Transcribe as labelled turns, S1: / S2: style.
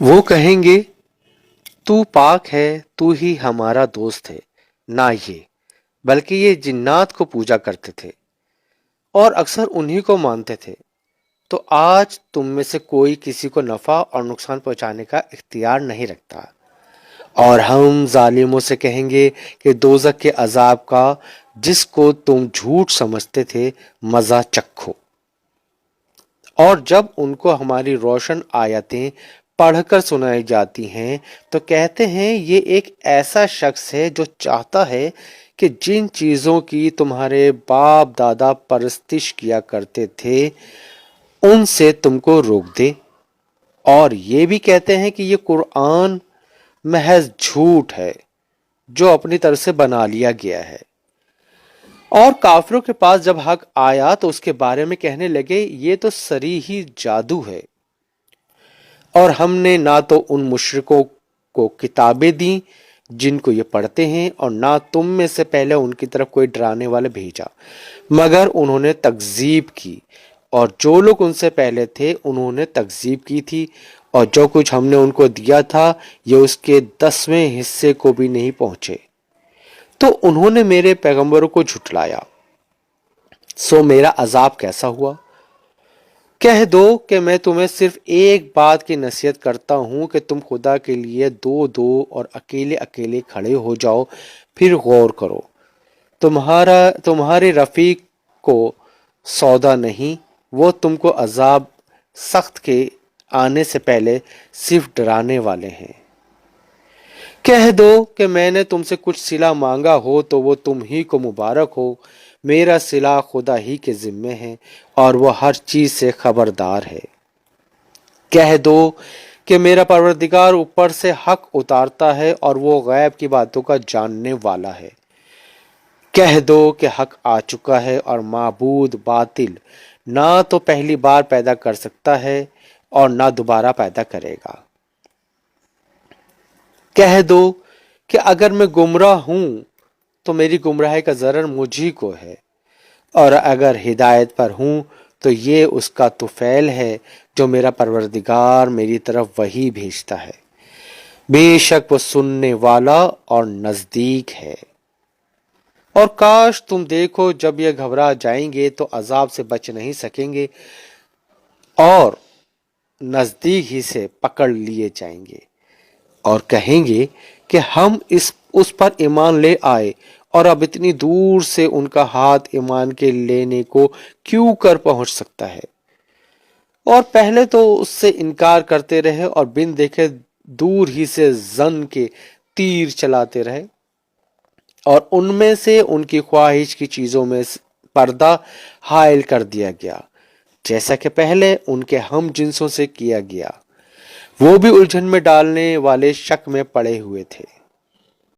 S1: وہ کہیں گے تو پاک ہے، تو ہی ہمارا دوست ہے۔ نہ یہ، بلکہ یہ جنات کو پوجا کرتے تھے اور اکثر انہی کو مانتے تھے۔ تو آج تم میں سے کوئی کسی کو نفع اور نقصان پہنچانے کا اختیار نہیں رکھتا، اور ہم ظالموں سے کہیں گے کہ دوزخ کے عذاب کا جس کو تم جھوٹ سمجھتے تھے مزہ چکھو۔ اور جب ان کو ہماری روشن آیتیں پڑھ کر سنائی جاتی ہیں تو کہتے ہیں یہ ایک ایسا شخص ہے جو چاہتا ہے کہ جن چیزوں کی تمہارے باپ دادا پرستش کیا کرتے تھے ان سے تم کو روک دے، اور یہ بھی کہتے ہیں کہ یہ قرآن محض جھوٹ ہے جو اپنی طرف سے بنا لیا گیا ہے۔ اور کافروں کے پاس جب حق آیا تو اس کے بارے میں کہنے لگے یہ تو صریحی جادو ہے، اور ہم نے نہ تو ان مشرکوں کو کتابیں دیں جن کو یہ پڑھتے ہیں، اور نہ تم میں سے پہلے ان کی طرف کوئی ڈرانے والا بھیجا، مگر انہوں نے تکذیب کی، اور جو لوگ ان سے پہلے تھے انہوں نے تکذیب کی تھی، اور جو کچھ ہم نے ان کو دیا تھا یہ اس کے 10ویں حصے کو بھی نہیں پہنچے، تو انہوں نے میرے پیغمبروں کو جھٹلایا۔ سو میرا عذاب کیسا ہوا؟ کہہ دو کہ میں تمہیں صرف ایک بات کی نصیحت کرتا ہوں کہ تم خدا کے لیے دو دو اور اکیلے اکیلے کھڑے ہو جاؤ، پھر غور کرو۔ تمہارے رفیق کو سودا نہیں، وہ تم کو عذاب سخت کے آنے سے پہلے صرف ڈرانے والے ہیں۔ کہہ دو کہ میں نے تم سے کچھ صلہ مانگا ہو تو وہ تم ہی کو مبارک ہو، میرا صلہ خدا ہی کے ذمے ہے اور وہ ہر چیز سے خبردار ہے۔ کہہ دو کہ میرا پروردگار اوپر سے حق اتارتا ہے اور وہ غیب کی باتوں کا جاننے والا ہے۔ کہہ دو کہ حق آ چکا ہے اور معبود باطل نہ تو پہلی بار پیدا کر سکتا ہے اور نہ دوبارہ پیدا کرے گا۔ کہہ دو کہ اگر میں گمراہ ہوں تو میری گمراہی کا ضرر مجھی کو ہے، اور اگر ہدایت پر ہوں تو یہ اس کا طفیل ہے جو میرا پروردگار میری طرف وحی بھیجتا ہے، بے شک وہ سننے والا اور نزدیک ہے۔ اور کاش تم دیکھو جب یہ گھبرا جائیں گے تو عذاب سے بچ نہیں سکیں گے اور نزدیک ہی سے پکڑ لیے جائیں گے، اور کہیں گے کہ ہم اس پر ایمان لے آئے، اور اب اتنی دور سے ان کا ہاتھ ایمان کے لینے کو کیوں کر پہنچ سکتا ہے؟ اور پہلے تو اس سے انکار کرتے رہے اور بن دیکھے دور ہی سے ظن کے تیر چلاتے رہے، اور ان میں سے ان کی خواہش کی چیزوں میں پردہ حائل کر دیا گیا، جیسا کہ پہلے ان کے ہم جنسوں سے کیا گیا، وہ بھی الجھن میں ڈالنے والے شک میں پڑے ہوئے تھے۔